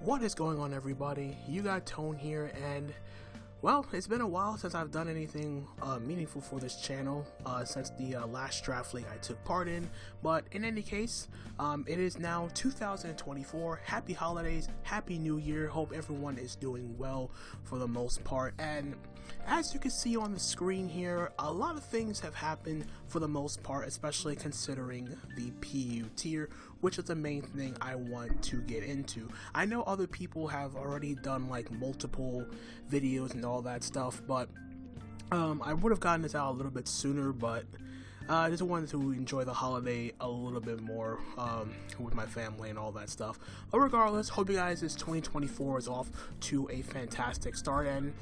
What is going on, everybody? You got Tone here, and well, it's been a while since I've done anything meaningful for this channel since the last draft league I took part in. But in any case, it is now 2024. Happy holidays, happy new year. Hope everyone is doing well for the most part. And as you can see on the screen here, a lot of things have happened for the most part, especially considering the PU tier, which is the main thing I want to get into. I know other people have already done like multiple videos and all that stuff, but I would have gotten this out a little bit sooner, but I just wanted to enjoy the holiday a little bit more with my family and all that stuff. But regardless, hope you guys this 2024 is off to a fantastic start. And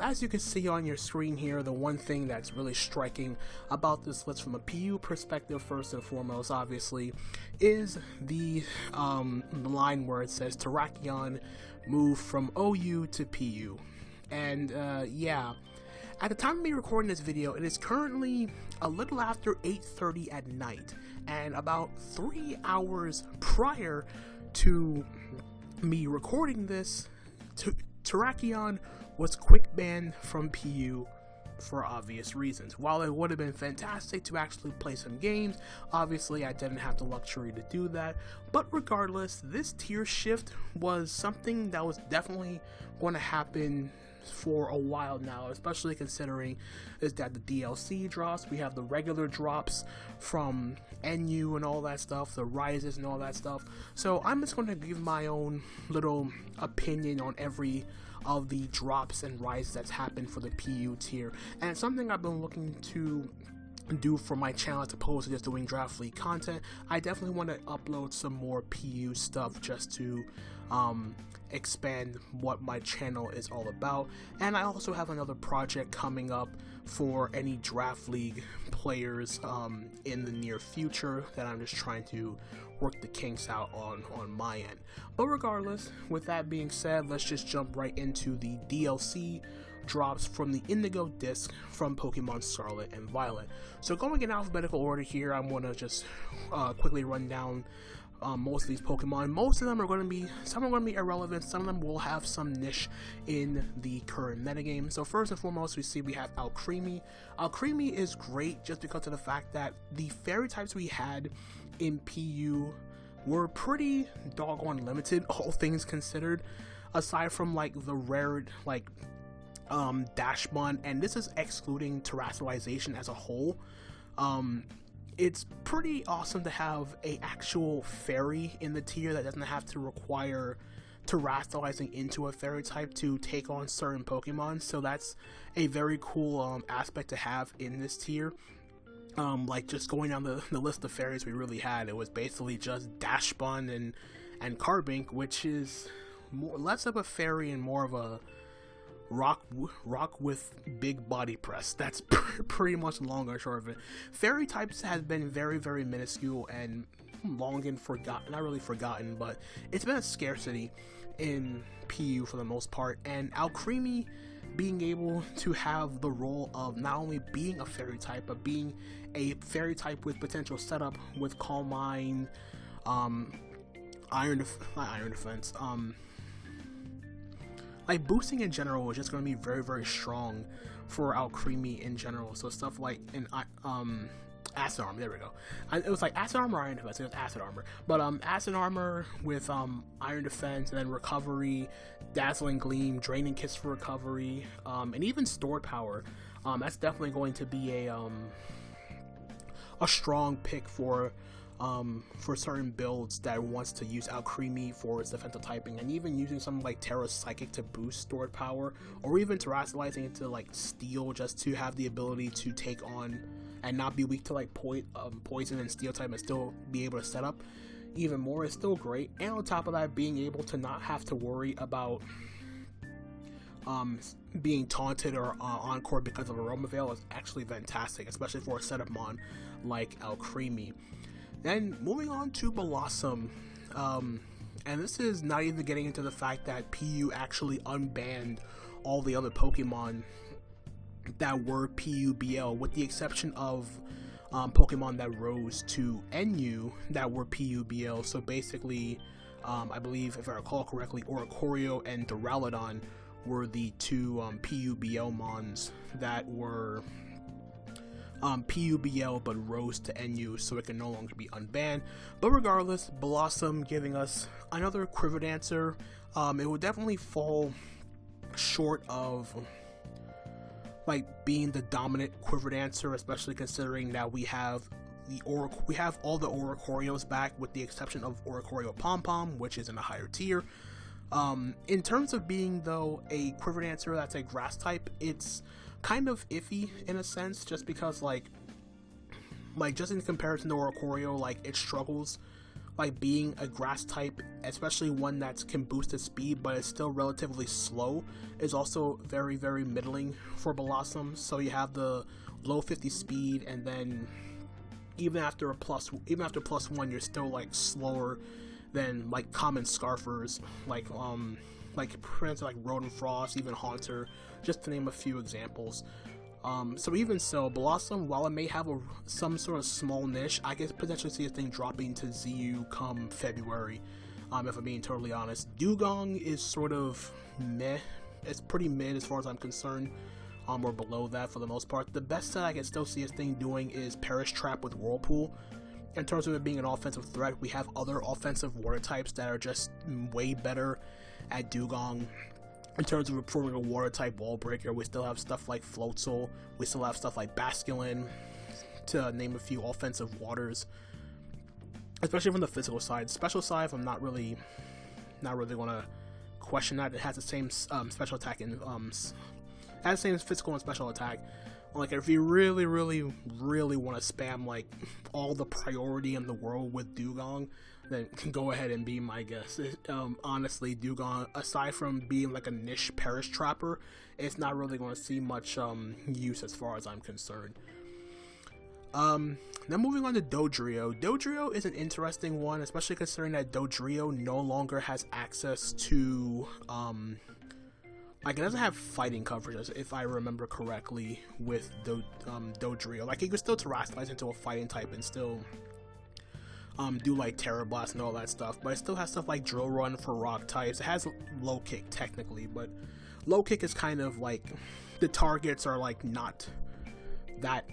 as you can see on your screen here, the one thing that's really striking about this list from a PU perspective, first and foremost, obviously, is the line where it says Terrakion moved from OU to PU. And yeah, at the time of me recording this video, it is currently a little after 8:30 at night, and about 3 hours prior to me recording this, Terrakion was quick banned from PU for obvious reasons. While it would have been fantastic to actually play some games, obviously I didn't have the luxury to do that. But regardless, this tier shift was something that was definitely going to happen for a while now, especially considering is that the DLC drops, we have the regular drops from NU and all that stuff, the rises and all that stuff. So I'm just going to give my own little opinion on every of the drops and rises that's happened for the PU tier, and it's something I've been looking to do for my channel as opposed to just doing draft league content. I definitely want to upload some more PU stuff just to expand what my channel is all about. And I also have another project coming up for any draft league players in the near future that I'm just trying to work the kinks out on my end. But regardless, with that being said, let's just jump right into the DLC drops from the Indigo disc from Pokemon Scarlet and Violet. So going in alphabetical order here, I'm going to just quickly run down most of these Pokemon. Most of them are going to be, some are going to be irrelevant, some of them will have some niche in the current metagame. So first and foremost, we have Alcremie. Alcremie is great just because of the fact that the fairy types we had in PU were pretty doggone limited, all things considered, aside from like the rare like Dashmon, and this is excluding terrestrialization as a whole. It's pretty awesome to have a actual fairy in the tier that doesn't have to require terrestrializing into a fairy type to take on certain Pokemon. So that's a very cool aspect to have in this tier. Like just going down the list of fairies we really had, it was basically just Dashbun and Carbink, which is less of a fairy and more of a rock with big body press. That's pretty much long or short of it. Fairy types has been very, very minuscule and long and forgotten, not really forgotten, but it's been a scarcity in PU for the most part. And Alcremie being able to have the role of not only being a fairy type, but being a fairy type with potential setup with Calm Mind, like boosting in general is just going to be very, very strong for Alcremie in general. So stuff like in Acid Armor, there we go. It was like Acid Armor, Iron Defense. It was Acid Armor, but Acid Armor with Iron Defense, and then Recovery, Dazzling Gleam, Draining Kiss for Recovery, and even Stored Power. That's definitely going to be a strong pick for certain builds that wants to use Alcremie for its defensive typing, and even using something like Terra Psychic to boost Stored Power, or even terrestrializing into like Steel just to have the ability to take on and not be weak to like poison and Steel type and still be able to set up even more is still great. And on top of that, being able to not have to worry about being taunted or encore because of Aroma Veil is actually fantastic, especially for a setup mon like Alcremie. Then moving on to Blossom, and this is not even getting into the fact that PU actually unbanned all the other Pokemon that were PUBL, with the exception of Pokemon that rose to NU that were PUBL. So basically I believe, if I recall correctly, Oricorio and Duraludon were the two PUBL mons that were PUBL but rose to NU, so it can no longer be unbanned. But regardless, Blossom giving us another Quiver Dancer. It would definitely fall short of like being the dominant Quiver Dancer, especially considering that we have all the Oricorios back, with the exception of Oricorio Pom Pom, which is in a higher tier. In terms of being, though, a Quiver Dancer that's a grass type, it's kind of iffy in a sense, just because like just in comparison to Oricorio, like it struggles like being a grass type, especially one that can boost its speed but is still relatively slow, is also very, very middling for Blossom. So you have the low 50 speed, and then even after plus 1, you're still like slower than like common Scarfers, like friends like Rodent Frost, even Haunter, just to name a few examples. So even so, Blossom, while it may have some sort of small niche, I could potentially see this thing dropping to ZU come February, if I'm being totally honest. Dugong is sort of meh. It's pretty mid as far as I'm concerned, or below that for the most part. The best that I can still see this thing doing is Perish Trap with Whirlpool. In terms of it being an offensive threat, we have other offensive water types that are just way better at Dugong. In terms of performing a water type wall breaker, we still have stuff like Floatzel, we still have stuff like Basculin, to name a few offensive waters, especially from the physical side. Special side, I'm not really going to question that. It has the same special attack and has the same physical and special attack. Like, if you really want to spam like all the priority in the world with Dugong, then go ahead and be my guest. Honestly, Dugong, aside from being like a niche Perish Trapper, it's not really going to see much use as far as I'm concerned. Now moving on to Dodrio. Dodrio is an interesting one, especially considering that Dodrio no longer has access to like, it doesn't have fighting coverage, if I remember correctly, with Dodrio. Like, you can still terrestrialize into a fighting type and still do like Terra Blast and all that stuff, but it still has stuff like Drill Run for rock types. It has low kick technically, but low kick is kind of like, the targets are like not that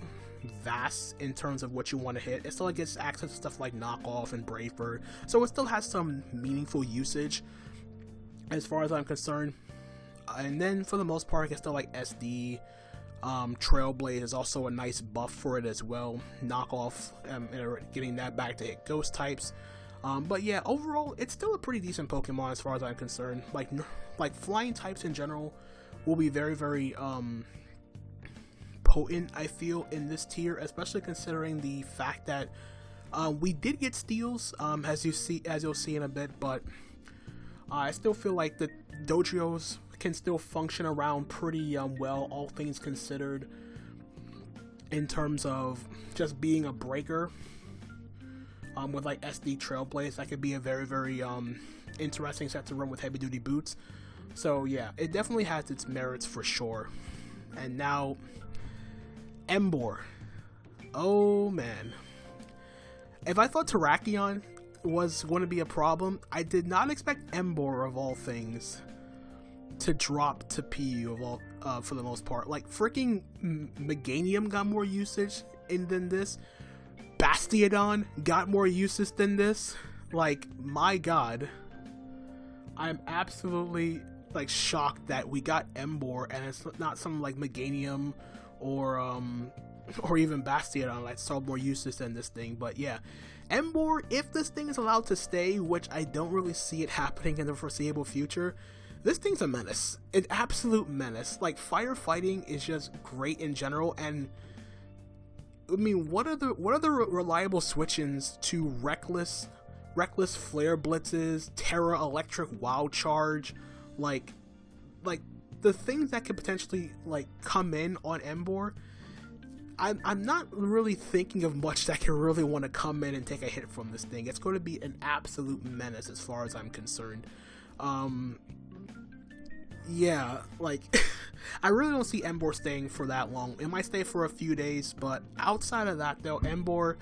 vast in terms of what you want to hit. It still like gets access to stuff like Knockoff and Brave Bird, so it still has some meaningful usage as far as I'm concerned. And then for the most part, I can still like SD. Trailblaze is also a nice buff for it as well. Knockoff, getting that back to hit ghost types. But yeah, overall, it's still a pretty decent Pokemon as far as I'm concerned. Like flying types in general will be very, very potent, I feel, in this tier, especially considering the fact that we did get steals, as you'll see in a bit. But I still feel like the Dodrios can still function around pretty well, all things considered, in terms of just being a breaker. With like SD Trailblaze, that could be a very, very interesting set to run with heavy duty boots. So yeah, it definitely has its merits for sure. And now Emboar. Oh man, if I thought Terrakion was going to be a problem, I did not expect Emboar, of all things, to drop to PU of all, for the most part. Like, freaking Meganium got more usage than this. Bastiodon got more usage than this. Like, my god, I'm absolutely like shocked that we got Emboar and it's not something like Meganium or even Bastiodon that saw more usage than this thing. But yeah, Emboar, if this thing is allowed to stay, which I don't really see it happening in the foreseeable future, this thing's a menace. An absolute menace. Like, firefighting is just great in general, and I mean, what are the reliable switch-ins to reckless flare blitzes, Terra Electric Wild Charge, like the things that could potentially like come in on Emboar? I'm not really thinking of much that can really want to come in and take a hit from this thing. It's going to be an absolute menace as far as I'm concerned. Yeah, like, I really don't see Emboar staying for that long. It might stay for a few days, but outside of that, though, Emboar,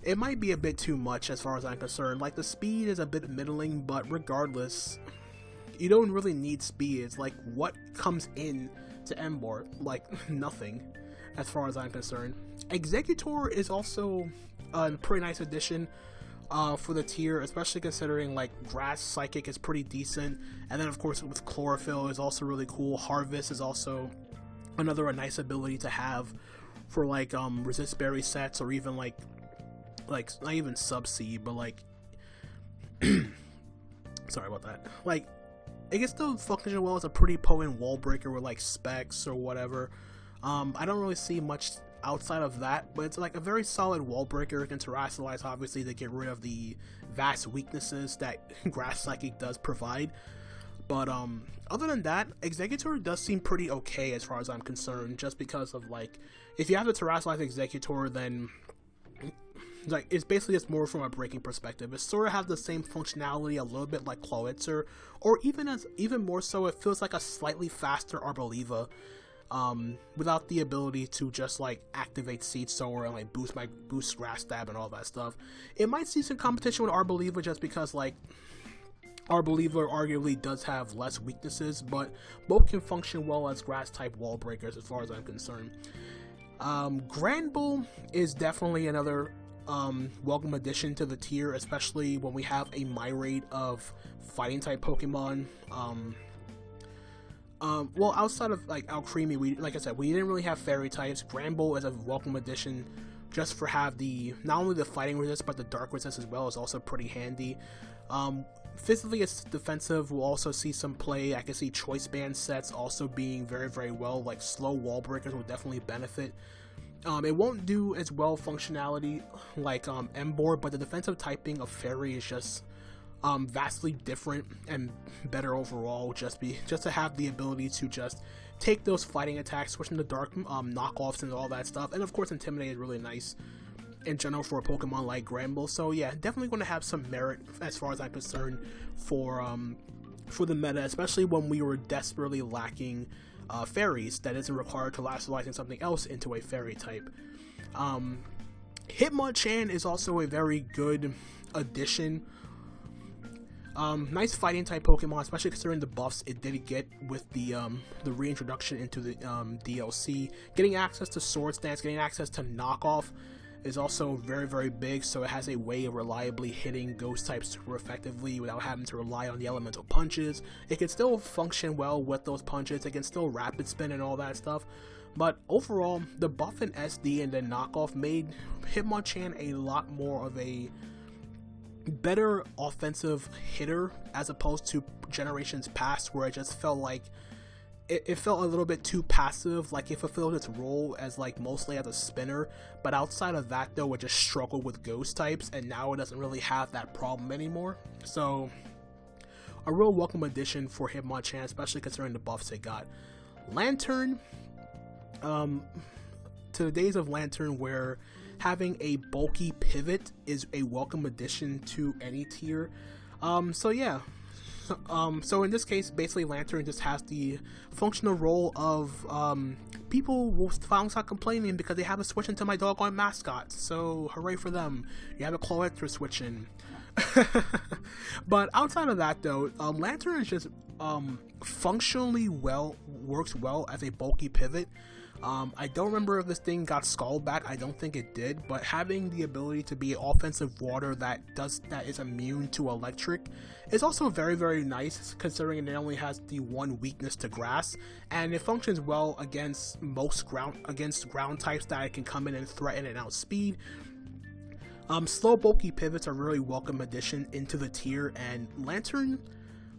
it might be a bit too much as far as I'm concerned. Like, the speed is a bit middling, but regardless, you don't really need speed. It's like, what comes in to Embor? Like, nothing, as far as I'm concerned. Executor is also a pretty nice addition for the tier, especially considering like Grass Psychic is pretty decent, and then of course with Chlorophyll is also really cool. Harvest is also another nice ability to have for like resist berry sets, or even like not even Subseed, but like sorry about that, like it can still function well as a pretty potent wall breaker with like Specs or whatever. I don't really see much outside of that, but it's like a very solid wall breaker. It can terrestrialize, obviously, to get rid of the vast weaknesses that Grass Psychic does provide. But other than that, Executor does seem pretty okay as far as I'm concerned, just because of like, if you have the terrestrialize Executor, then like it's basically just more from a breaking perspective. It sort of has the same functionality a little bit like Cloitzer, or even more so, it feels like a slightly faster Arboliva. Without the ability to just like activate Seed Sower and like boost Grass Stab and all that stuff. It might see some competition with Arboliva just because like Arboliva arguably does have less weaknesses, but both can function well as grass type wall breakers as far as I'm concerned. Granbull is definitely another welcome addition to the tier, especially when we have a myriad of fighting type Pokemon. Well, outside of like Alcremie, like I said, we didn't really have fairy types. Granbull is a welcome addition just for have the not only the fighting resist but the dark resist as well is also pretty handy. Physically it's defensive. We'll also see some play. I can see choice band sets also being very well, like slow wall breakers will definitely benefit. It won't do as well functionality like Embor, but the defensive typing of fairy is just vastly different and better overall. Just to have the ability to just take those fighting attacks, switch into dark knockoffs and all that stuff, and of course Intimidate is really nice in general for a Pokemon like Granbull. So yeah, definitely going to have some merit as far as I'm concerned for the meta, especially when we were desperately lacking fairies that isn't required to terrestrializing something else into a fairy type. Hitmonchan is also a very good addition. Nice fighting type Pokemon, especially considering the buffs it did get with the reintroduction into the DLC. Getting access to Sword Stance, getting access to Knockoff is also very big, so it has a way of reliably hitting ghost types super effectively without having to rely on the elemental punches. It can still function well with those punches, it can still rapid spin and all that stuff, but overall the buff in SD and then Knockoff made Hitmonchan a lot more of a better offensive hitter as opposed to generations past, where it just felt like it felt a little bit too passive, like it fulfilled its role as like mostly as a spinner, but outside of that though it just struggled with ghost types, and now it doesn't really have that problem anymore. So a real welcome addition for Hitmonchan, especially considering the buffs it got. Lantern, to the days of Lantern where having a bulky pivot is a welcome addition to any tier. So yeah, so in this case, basically Lantern just has the functional role of people will finally stop complaining because they have a switch into my doggone mascot, so hooray for them. You have a Cloether switch in. But outside of that though, Lantern is just functionally works well as a bulky pivot. I don't remember if this thing got scald back. I don't think it did, but having the ability to be offensive water that is immune to electric is also very nice, considering it only has the one weakness to grass, and it functions well against most ground types that it can come in and threaten and outspeed. Slow bulky pivots are really welcome addition into the tier, and Lantern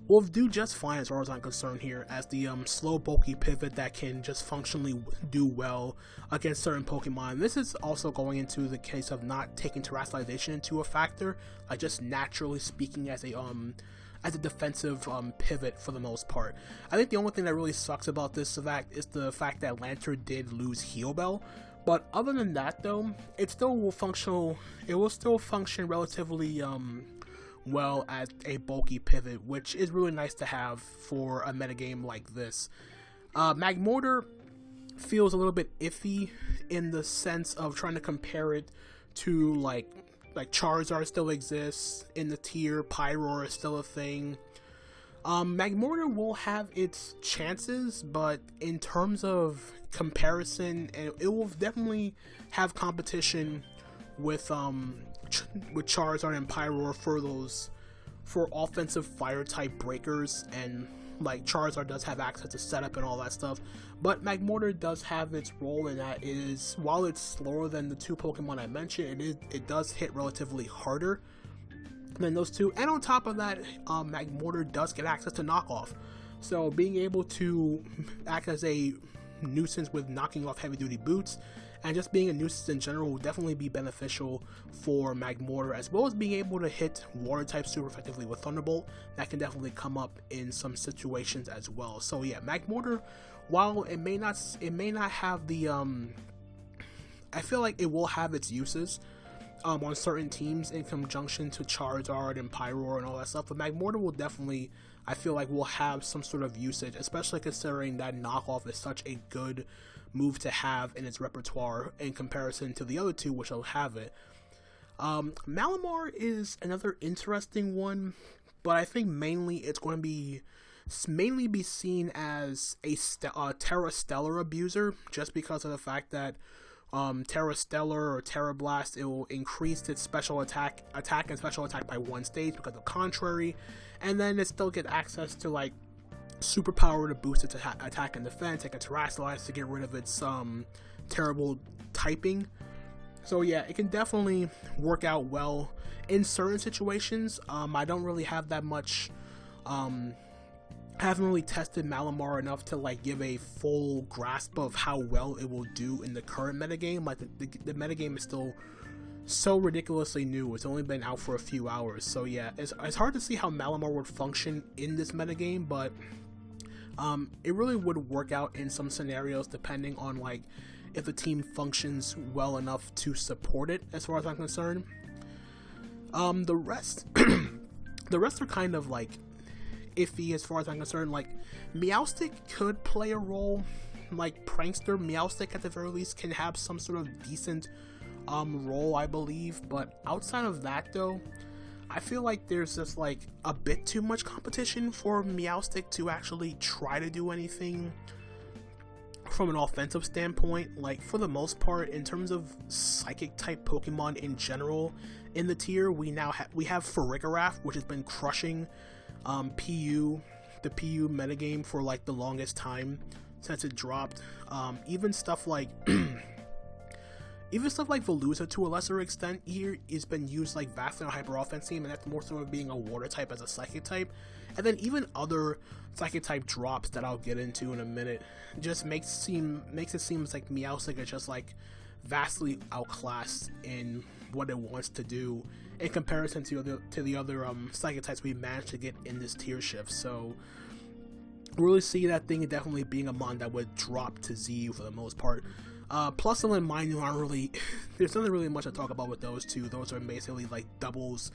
will do just fine as far as I'm concerned here as the slow bulky pivot that can just functionally do well against certain Pokemon. This is also going into the case of not taking terrestrialization into a factor, like just naturally speaking as a defensive pivot for the most part. I think the only thing that really sucks about this is the fact that Lantern did lose Heal Bell, but other than that though, it will still function relatively well as a bulky pivot, which is really nice to have for a metagame like this. Magmortar feels a little bit iffy in the sense of trying to compare it to like like Charizard still exists in the tier, Pyroar is still a thing. Magmortar will have its chances, but in terms of comparison, it will definitely have competition with Charizard and Pyroar for offensive fire type breakers, and like Charizard does have access to setup and all that stuff, but Magmortar does have its role in that while it's slower than the two Pokemon I mentioned, it does hit relatively harder than those two, and on top of that, Magmortar does get access to knockoff, so being able to act as a nuisance with knocking off heavy duty boots and just being a nuisance in general will definitely be beneficial for Magmortar, as well as being able to hit water type super effectively with Thunderbolt. That can definitely come up in some situations as well. So yeah, Magmortar, while it may not have the I feel like it will have its uses on certain teams in conjunction to Charizard and Pyroar and all that stuff, but Magmortar will definitely, I feel like, will have some sort of usage, especially considering that knockoff is such a good move to have in its repertoire in comparison to the other two, which will have it. Malamar is another interesting one, but I think mainly it's going to be seen as a Terra Stellar abuser, just because of the fact that Terra Stellar or Terra Blast, it will increase its special attack and special attack by 1 stage because of contrary, and then it still get access to like superpower to boost its attack and defense. It can Terrasilize to get rid of its terrible typing. So yeah, it can definitely work out well in certain situations. I don't really have that much haven't really tested Malamar enough to like give a full grasp of how well it will do in the current metagame. Like the metagame is still so ridiculously new. It's only been out for a few hours, so yeah, it's hard to see how Malamar would function in this metagame, but it really would work out in some scenarios depending on like if the team functions well enough to support it, as far as I'm concerned. The rest the rest are kind of like iffy as far as I'm concerned. Like Meowstic could play a role, like Prankster. Meowstic at the very least can have some sort of decent role, I believe, but outside of that though, I feel like there's just like a bit too much competition for Meowstic to actually try to do anything from an offensive standpoint. Like for the most part, in terms of psychic type Pokemon in general in the tier, we have Farigiraf, which has been crushing the PU metagame for like the longest time since it dropped. Even stuff like Veluza to a lesser extent here has been used like vastly on Hyper Offense team, and that's more so of being a water type as a psychic type. And then even other psychic type drops that I'll get into in a minute just makes it seem like Meowstic is just like vastly outclassed in what it wants to do in comparison to the other psychic types we managed to get in this tier shift. So really see that thing definitely being a mon that would drop to Z for the most part. Plusle and Minu aren't really there's nothing really much to talk about with those two. Those are basically like doubles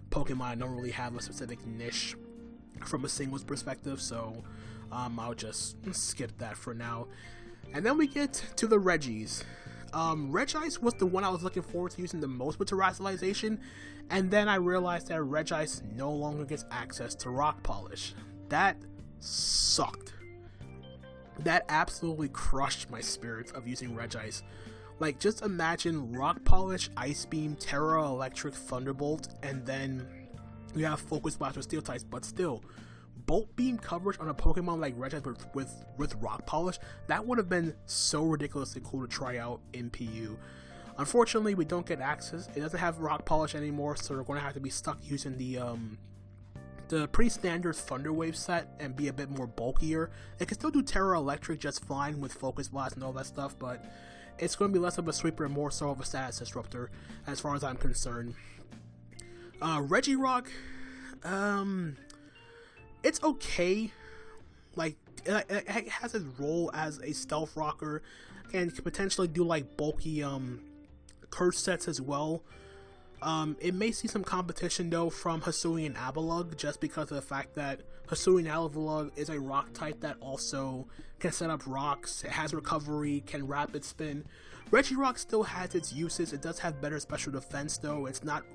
Pokemon. Don't really have a specific niche from a singles perspective, so I'll just skip that for now. And then we get to the Regis. Regice was the one I was looking forward to using the most with Terrasalization, and then I realized that Regice no longer gets access to Rock Polish. That sucked. That absolutely crushed my spirits of using Regice. Like, just imagine Rock Polish, Ice Beam, Terra, Electric, Thunderbolt, and then you have Focus Blast with Steel types, but still, Bolt Beam coverage on a Pokemon like Regice with Rock Polish, that would have been so ridiculously cool to try out in PU. Unfortunately, we don't get access. It doesn't have Rock Polish anymore, so we're going to have to be stuck using the pretty standard Thunder Wave set and be a bit more bulkier. It can still do Terra Electric just fine with Focus Blast and all that stuff, but it's going to be less of a sweeper and more so of a status disruptor as far as I'm concerned. Regirock, it's okay. Like, it has its role as a stealth rocker and can potentially do like bulky curse sets as well. It may see some competition though from Hisuian Abalug, just because of the fact that Hisuian Abalug is a rock type that also can set up rocks, it has recovery, can rapid spin. Regirock still has its uses. It does have better special defense though. It's not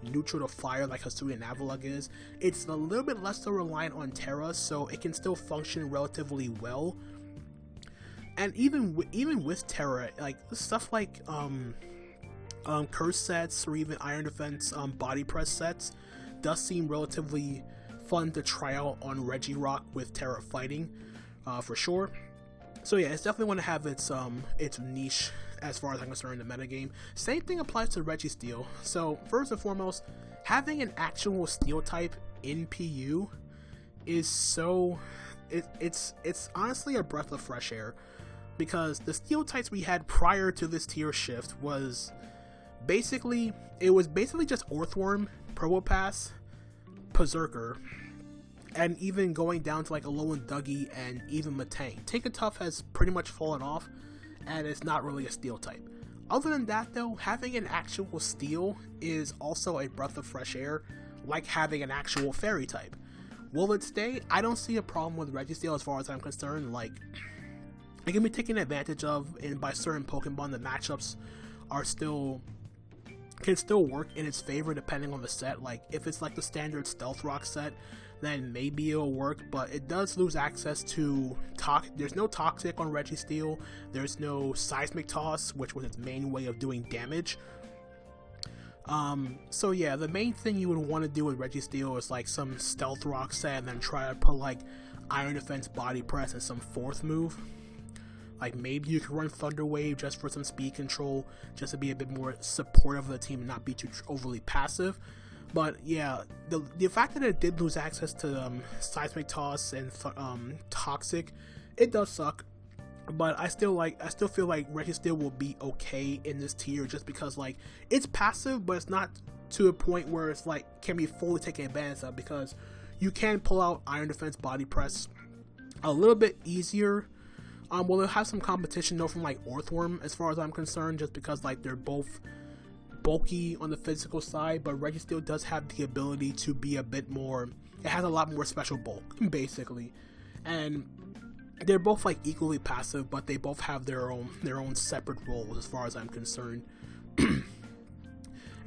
neutral to fire like Hisuian Abalug is. It's a little bit less so reliant on Terra, so it can still function relatively well. And even with Terra, like stuff like curse sets or even Iron Defense body press sets does seem relatively fun to try out on Regirock with Terra fighting, for sure. So yeah, it's definitely going to have its niche as far as I'm concerned in the metagame. Same thing applies to Registeel. So first and foremost, having an actual steel type in PU is so it's honestly a breath of fresh air, because the steel types we had prior to this tier shift was basically just Orthworm, Probopass, Berserker, and even going down to like Alolan Dougie and even Matang. Tinkertuff has pretty much fallen off, and it's not really a steel type. Other than that though, having an actual steel is also a breath of fresh air, like having an actual fairy type. Will it stay? I don't see a problem with Registeel as far as I'm concerned. Like, it can be taken advantage of by certain Pokemon. The matchups can still work in its favor depending on the set. Like, if it's like the standard Stealth Rock set, then maybe it'll work, but it does lose access to there's no Toxic on Registeel, there's no Seismic Toss, which was its main way of doing damage. So yeah, the main thing you would want to do with Registeel is like some Stealth Rock set, and then try to put like Iron Defense Body Press and some fourth move. Like, maybe you could run Thunder Wave just for some speed control, just to be a bit more supportive of the team and not be too overly passive. But yeah, the fact that it did lose access to Seismic Toss and Toxic, it does suck. But I still feel like Registeel will be okay in this tier, just because like it's passive, but it's not to a point where it's like can be fully taken advantage of, because you can pull out Iron Defense Body Press a little bit easier. Well, they'll have some competition though from like Orthworm as far as I'm concerned, just because like they're both bulky on the physical side, but Registeel does have the ability to be a bit more, it has a lot more special bulk basically, and they're both like equally passive, but they both have their own separate roles as far as I'm concerned. And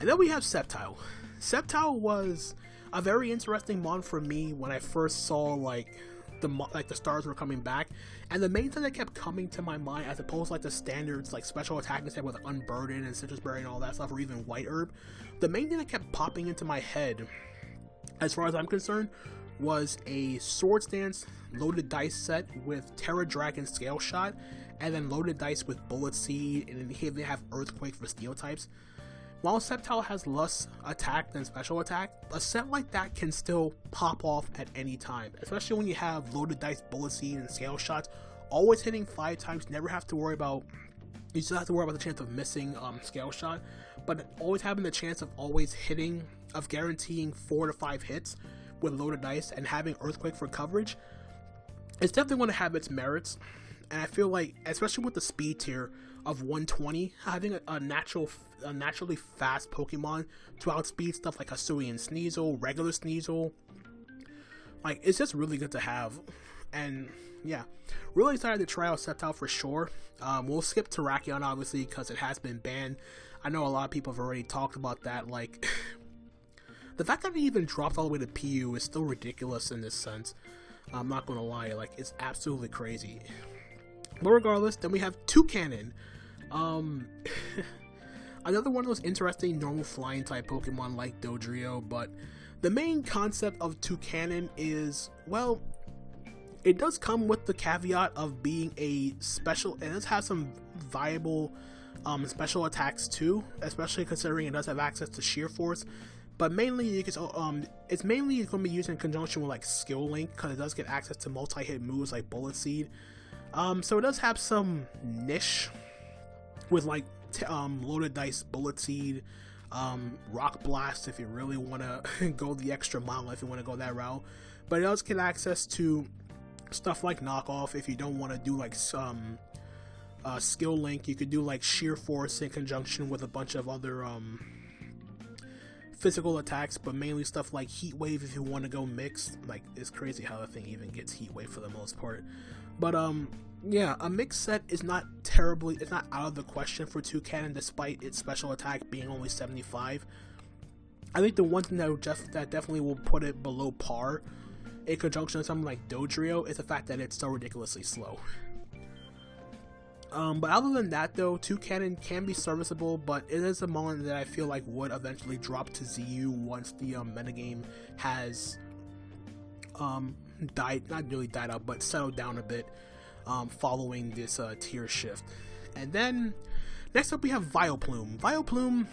then we have Sceptile. Sceptile was a very interesting mon for me when I first saw like the stars were coming back, and the main thing that kept coming to my mind, as opposed to like the standards like special attacking set with like Unburden and Citrus Berry and all that stuff, or even White Herb, the main thing that kept popping into my head as far as I'm concerned was a Swords Dance loaded dice set with Terra Dragon Scale Shot, and then loaded dice with Bullet Seed, and then here they have Earthquake for steel types. While Sceptile has less attack than special attack, a set like that can still pop off at any time, especially when you have loaded dice, Bullet Seed, and Scale Shots always hitting 5 times. Never have to worry about, you still have to worry about the chance of missing Scale Shot, but always having the chance of always hitting, of guaranteeing 4 to 5 hits with loaded dice and having Earthquake for coverage. It's definitely going to have its merits, and I feel like, especially with the speed tier of 120, having a naturally fast Pokemon to outspeed stuff like Hisuian Sneasel, regular Sneasel, like, it's just really good to have. And yeah, really excited to try out Sceptile for sure. We'll skip Terrakion obviously because it has been banned. I know a lot of people have already talked about that. Like, the fact that it even dropped all the way to PU is still ridiculous in this sense. I'm not gonna lie, like, it's absolutely crazy. But regardless, then we have Toucannon. Another one of those interesting normal flying type Pokemon like Dodrio, but the main concept of Toucannon is, well, it does come with the caveat of being a special, and it does have some viable special attacks too, especially considering it does have access to Sheer Force. But mainly, you can, it's mainly going to be used in conjunction with like Skill Link, because it does get access to multi-hit moves like Bullet Seed. So it does have some niche with like loaded dice, Bullet Seed, Rock Blast if you really want to go the extra mile, if you want to go that route. But it does get access to stuff like Knockoff if you don't want to do like some Skill Link. You could do like Sheer Force in conjunction with a bunch of other physical attacks, but mainly stuff like Heat Wave if you want to go mixed. Like, it's crazy how the thing even gets Heat Wave for the most part. But yeah, a mixed set is not it's not out of the question for Toucannon, despite its special attack being only 75. I think the one thing that definitely will put it below par in conjunction with something like Dodrio is the fact that it's so ridiculously slow. But other than that though, Toucannon can be serviceable, but it is a mon that I feel like would eventually drop to ZU once the metagame has not really died out, but settled down a bit following this tier shift. And then next up we have Vileplume. Vileplume,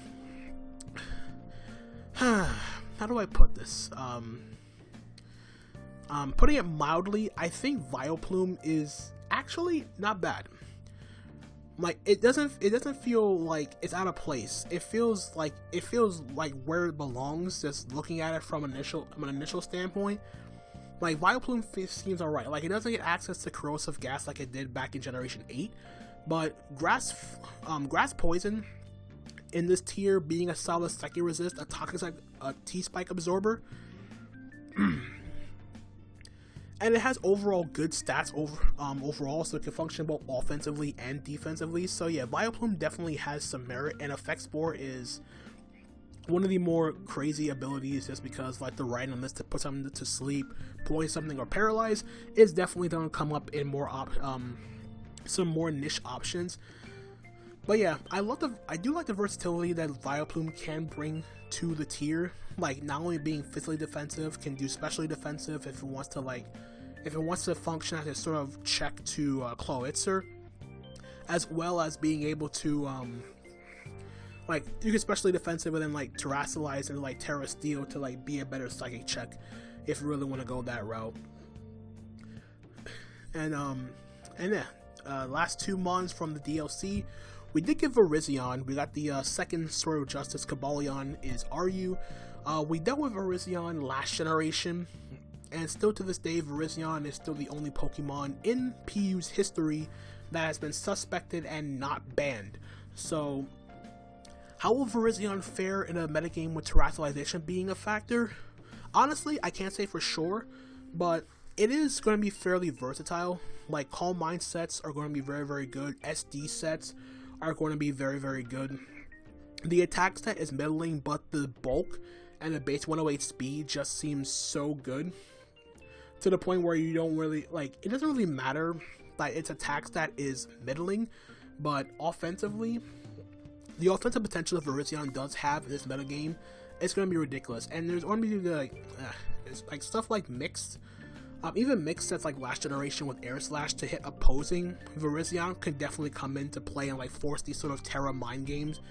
how do I put this? Putting it mildly, I think Vileplume is actually not bad. Like, it doesn't feel like it's out of place. It feels like where it belongs, just looking at it from an initial standpoint. Like, Vileplume seems alright. Like, it doesn't get access to Corrosive Gas like it did back in Generation 8, but Grass Poison in this tier, being a solid Psychic Resist, a T-Spike Absorber, and it has overall good stats overall, so it can function both offensively and defensively. So yeah, Vileplume definitely has some merit, and Effect Spore is one of the more crazy abilities, just because like the right on this to put something to sleep, poison something, or paralyze is definitely going to come up in more some more niche options. But yeah, I do like the versatility that Vileplume can bring to the tier. Like, not only being physically defensive, can do specially defensive if it wants to function as a sort of check to Clawitzer, as well as being able to like, you can specially defensive and then like Terrasilize and like Terra Steel to like be a better psychic check if you really want to go that route. And yeah, last two mons from the DLC. We did get Virizion. We got the second Sword of Justice. Cobalion is RU. We dealt with Virizion last generation, and still to this day, Virizion is still the only Pokemon in PU's history that has been suspected and not banned. So, how will Virizion fare in a metagame with Terastallization being a factor? Honestly, I can't say for sure, but it is going to be fairly versatile. Like, Calm Mind sets are going to be very, very good. SD sets are going to be very, very good. The attack set is middling, but the bulk and the base 108 speed just seems so good, to the point where you don't really, like, it doesn't really matter that its attack stat is middling, but offensively, the offensive potential that Virizion does have in this metagame, it's going to be ridiculous. And there's going to be like stuff like mixed, even mixed sets like last generation with Air Slash to hit opposing Virizion can definitely come into play and like force these sort of Terra mind games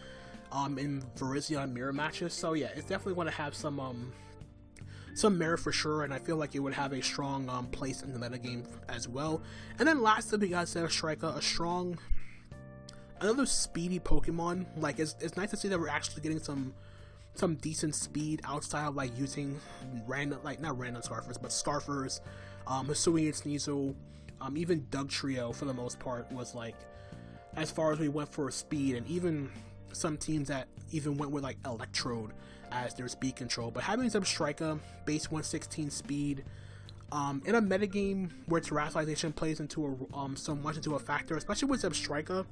in Virizion mirror matches. So yeah, it's definitely going to have some merit for sure, and I feel like it would have a strong place in the metagame as well. And then lastly, we got Zebstrika, another speedy Pokemon. Like, it's nice to see that we're actually getting some decent speed outside of like using not random Scarfers, but Scarfers, Hisui and Sneasel, even Dugtrio for the most part was like as far as we went for speed, and even some teams that even went with like Electrode as their speed control. But having Zebstrika, base 116 speed, in a metagame where Terastallization plays into so much into a factor, especially with Zebstrika.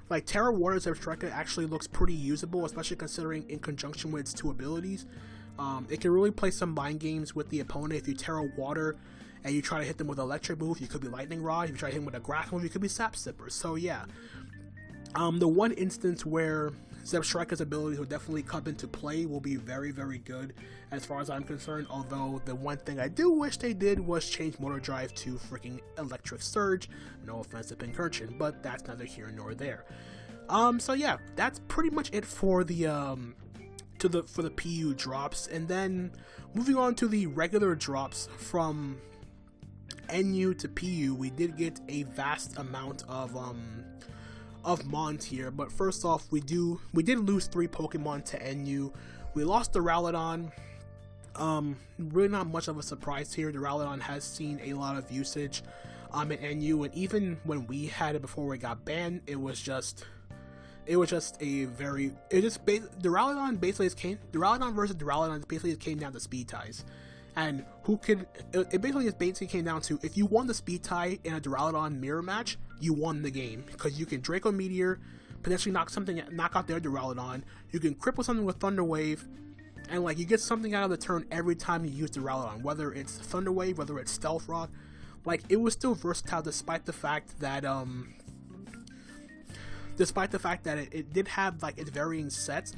Like, Terra Water Zebstrika actually looks pretty usable, especially considering in conjunction with its two abilities. It can really play some mind games with the opponent. If you Terra Water and you try to hit them with Electric move, you could be Lightning Rod. If you try to hit them with a Grass move, you could be Sap Sipper. So yeah, the one instance where Zebstrika's abilities will definitely come into play will be very, very good as far as I'm concerned. Although the one thing I do wish they did was change Motor Drive to freaking Electric Surge. No offense to Pincurchin, but that's neither here nor there. So yeah, that's pretty much it for the for the PU drops. And then moving on to the regular drops from NU to PU, we did get a vast amount of mons here. But first off, we did lose 3 Pokemon to NU. We lost the Rowlodon. Really not much of a surprise here. The Rowlodon has seen a lot of usage in NU, and even when we had it before we got banned, it was it was just a very, Duraludon versus Duraludon basically came down to speed ties. And it basically came down to, if you won the speed tie in a Duraludon mirror match, you won the game. Because you can Draco Meteor, potentially knock out their Duraludon, you can cripple something with Thunder Wave, and like you get something out of the turn every time you use Duraludon, whether it's Thunder Wave, whether it's Stealth Rock. Like, it was still versatile despite the fact that it did have like its varying sets.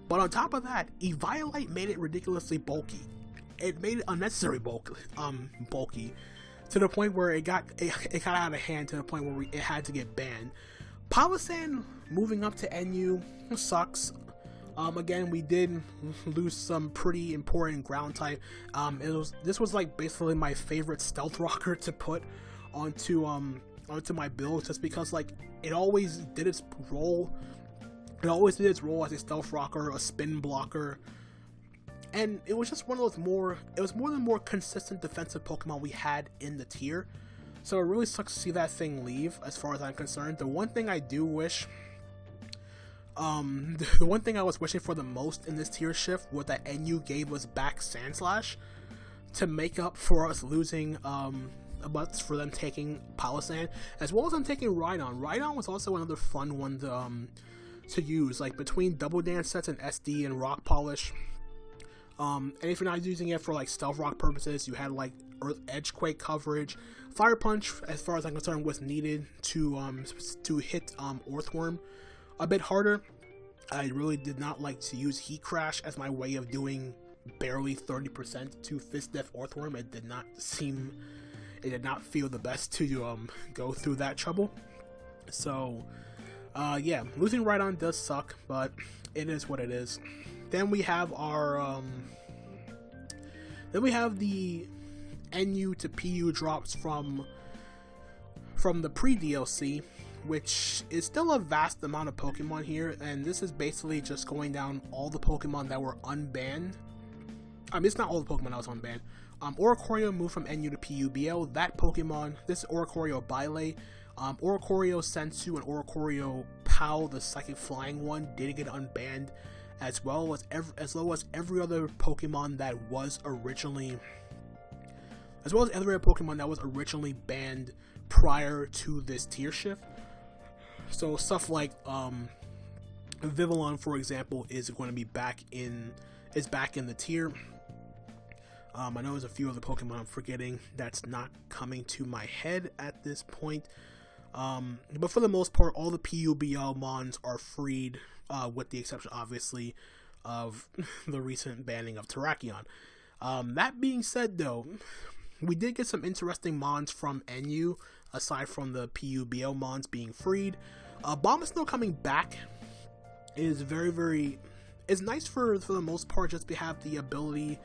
But on top of that, Eviolite made it ridiculously bulky. It made it unnecessary bulky to the point where it got out of hand, to the point where it had to get banned. Palossand moving up to NU sucks. Again, we did lose some pretty important ground type. This was like basically my favorite stealth rocker to put onto my build, just because like it always did its role. It always did its role as a stealth rocker, a spin blocker, and it was just one of those more than more consistent defensive Pokemon we had in the tier. So it really sucks to see that thing leave, as far as I'm concerned. The one thing I do wish, the one thing I was wishing for the most in this tier shift was that NU gave us back Sandslash to make up for us losing, for them taking Palossand, as well as them taking Rhydon. Rhydon was also another fun one to use, like between Double Dance sets and SD and Rock Polish. And if you're not using it for like Stealth Rock purposes, you had like Edgequake coverage. Fire Punch, as far as I'm concerned, was needed to hit Earthworm a bit harder. I really did not like to use Heat Crash as my way of doing barely 30% to Fist Death Earthworm. It did not feel the best to go through that trouble. So yeah, losing Rhydon does suck, but it is what it is. Then we have our the NU to PU drops from the pre-DLC, which is still a vast amount of Pokemon here, and this is basically just going down all the Pokemon that were unbanned. It's not all the Pokemon that was unbanned. Oricorio moved from NU to PUBL. That Pokemon, this is Oricorio Bile. Oricorio Sensu and Oricorio Pal, the Psychic Flying one, did get unbanned, as well as every other Pokemon that was originally banned prior to this tier shift. So stuff like Vivillon, for example, is going to be back in the tier. I know there's a few other Pokemon I'm forgetting that's not coming to my head at this point. But for the most part, all the PUBL mons are freed, with the exception, obviously, of the recent banning of Terrakion. That being said, though, we did get some interesting mons from NU, aside from the PUBL mons being freed. Bombasnow coming back is is nice for the most part, just to have the ability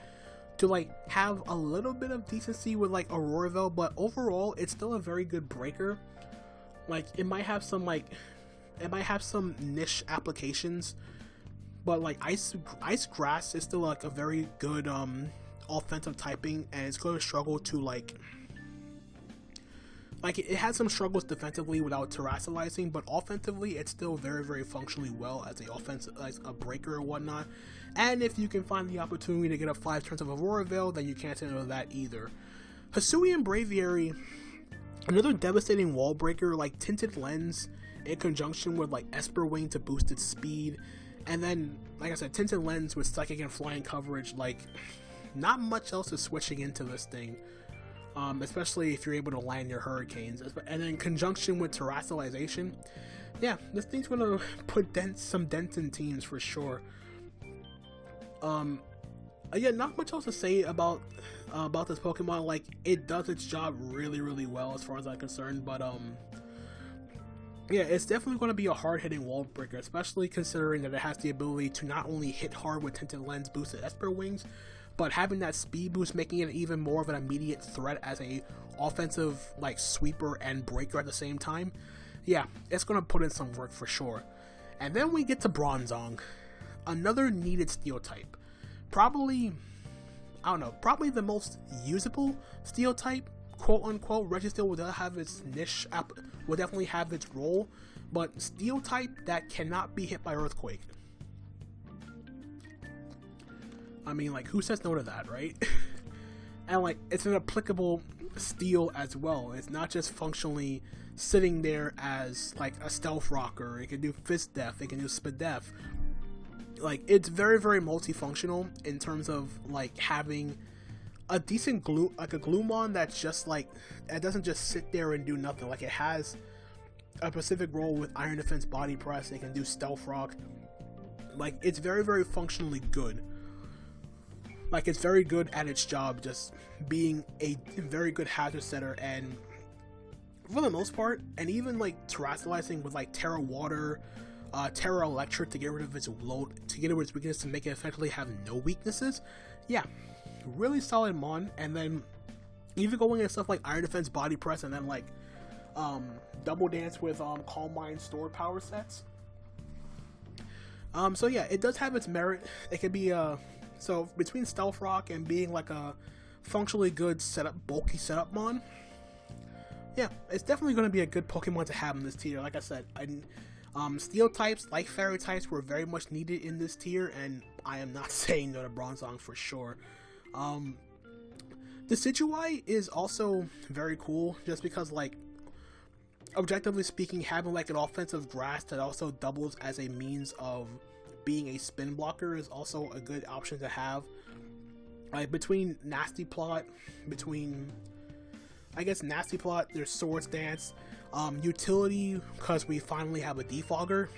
to like have a little bit of decency with like Auroraville, but overall it's still a very good breaker. Like it might have some niche applications, but like Ice Grass is still like a very good offensive typing, and it's going to struggle to like it had some struggles defensively without terrestrializing, but offensively it's still very functionally well as a breaker or whatnot. And if you can find the opportunity to get up 5 turns of Auroraville, then you can't say no to that either. Hisuian Braviary, another devastating wall breaker, like Tinted Lens in conjunction with like Esper Wing to boost its speed, and then like I said, Tinted Lens with Psychic and Flying coverage. Like not much else is switching into this thing. Especially if you're able to land your Hurricanes, and in conjunction with Terrestrialization, yeah, this thing's gonna put some dents in teams for sure. Again, not much else to say about this Pokemon. Like it does its job really well as far as I'm concerned, but yeah, it's definitely going to be a hard-hitting wall breaker, especially considering that it has the ability to not only hit hard with Tinted Lens boosted Esper Wings, but having that speed boost, making it even more of an immediate threat as a offensive like sweeper and breaker at the same time. Yeah, it's gonna put in some work for sure. And then we get to Bronzong, another needed steel type. Probably the most usable steel type, quote unquote. Registeel will have its niche, will definitely have its role, but steel type that cannot be hit by earthquake. I mean, like, who says no to that, right? And like, it's an applicable steel as well. It's not just functionally sitting there as like a stealth rocker. It can do fist def, it can do speed def. Like, it's very, very multifunctional in terms of like having a decent glue, like a Gloomon that's just like, it doesn't just sit there and do nothing. Like, it has a specific role with Iron Defense Body Press. It can do Stealth Rock. Like, it's very, very functionally good. Like, it's very good at its job, just being a very good hazard setter, and for the most part, and even like terrestrializing with like Terra Water, Terra Electric to get rid of its load, to get rid of its weakness, to make it effectively have no weaknesses. Yeah, really solid mon. And then even going into stuff like Iron Defense Body Press, and then like Double Dance with Calm Mind Store power sets. So yeah, it does have its merit. It could be so between Stealth Rock and being like a functionally good setup, bulky setup mon, yeah, it's definitely going to be a good Pokemon to have in this tier. Like I said, steel types, like fairy types, were very much needed in this tier, and I am not saying no to Bronzong for sure. The Decidueye is also very cool, just because, like, objectively speaking, having like an offensive grass that also doubles as a means of being a spin blocker is also a good option to have. Like, between Nasty Plot, Nasty Plot, there's Swords Dance, utility, because we finally have a Defogger.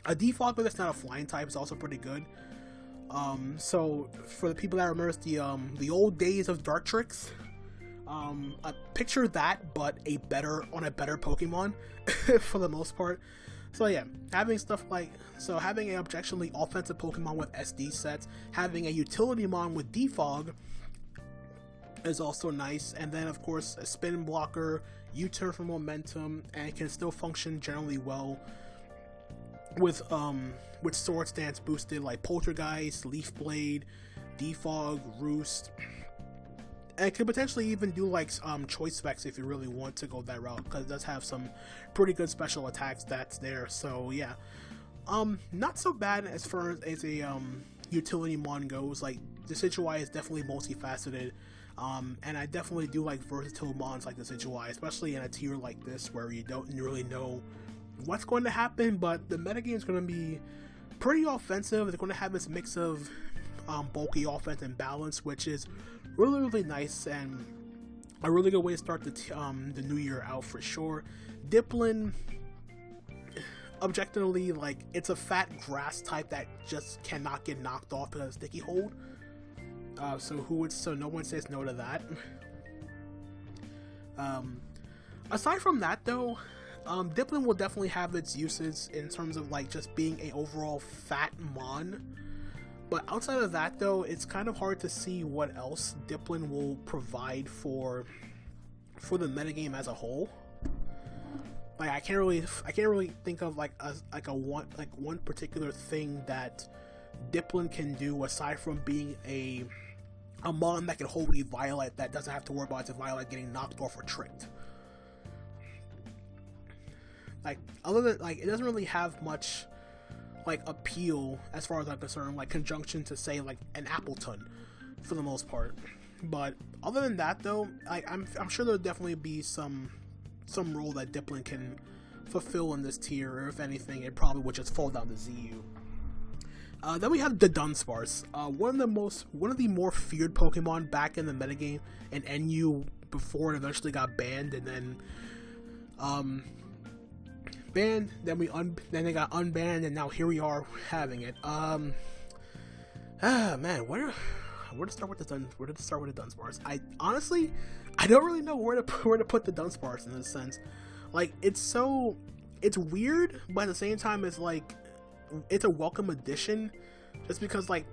A Defogger that's not a flying type is also pretty good. So for the people that remember the old days of Dartrix, picture that, but on a better Pokemon for the most part. So yeah, having stuff like, having an objectively offensive Pokemon with SD sets, having a utility mon with Defog is also nice. And then of course a spin blocker, U-turn for momentum, and it can still function generally well with Sword Stance boosted, like Poltergeist, Leaf Blade, Defog, Roost. And it could potentially even do like choice specs if you really want to go that route, because it does have some pretty good special attack stats there. So yeah, not so bad as far as a utility mon goes. Like, the Decidueye is definitely multifaceted, and I definitely do like versatile mons like the Decidueye, especially in a tier like this where you don't really know what's going to happen. But the metagame is going to be pretty offensive. It's going to have this mix of bulky offense and balance, which is really, really nice, and a really good way to start the new year out for sure. Dipplin, objectively, like, it's a fat grass type that just cannot get knocked off because of Sticky Hold. So no one says no to that. Aside from that though, Dipplin will definitely have its uses in terms of like just being a overall fat mon. But outside of that though, it's kind of hard to see what else Dipplin will provide for the metagame as a whole. Like, I can't really think of one particular thing that Dipplin can do aside from being a mon that can hold Eviolite that doesn't have to worry about its Eviolite getting knocked off or tricked. Like, other than, like, it doesn't really have much like appeal as far as I'm concerned, like conjunction to say like an Appleton for the most part. But other than that though, I'm sure there'll definitely be some role that Dipplin can fulfill in this tier, or if anything, it probably would just fall down to ZU. Then we have the Dunsparce, one of the more feared Pokemon back in the metagame in NU before it eventually got banned, and then banned, then they got unbanned, and now here we are having it. Man, where to start with the Dunsparce? I honestly, I don't really know where to put the Dunsparce in this sense. Like, it's weird, but at the same time, it's like, it's a welcome addition, just because like